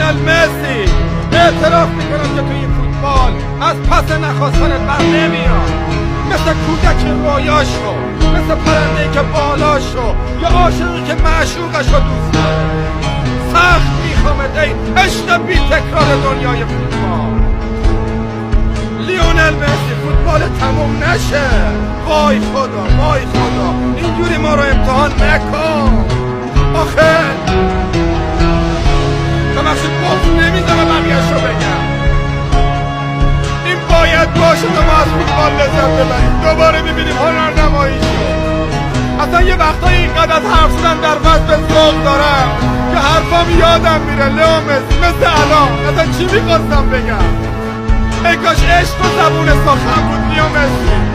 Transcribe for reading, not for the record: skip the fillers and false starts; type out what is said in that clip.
لیونل مسی، اعتراف میکنم که تو این فوتبال از پس نخواستنت بر نمیاد. مثل کودک رویاشو، مثل پرنده‌ای که بالاشو، یا عاشقی که معشوقشو دوست داره. سخت میخوامت ای عشق بی تکرار دنیای فوتبال. لیونل مسی، فوتبال تموم نشه. وای خدا، وای خدا، اینجوری ما رو امتحان نکن. آخه ببخشید گفت نمیذاره بقیه‌شو بگم. این باید باشه تا ما از فوتبال لذت ببریم. دوباره میبینیم هنرنمایی شد. اصلا یه وقتایی اینقدر از حرف زدن در وزن ذوق دارم که حرفام یادم میره. لئو مسی مثل الان اصلا چی میخواستم بگم؟ ای کاش عشق و زبون سخن بود لئو مسی.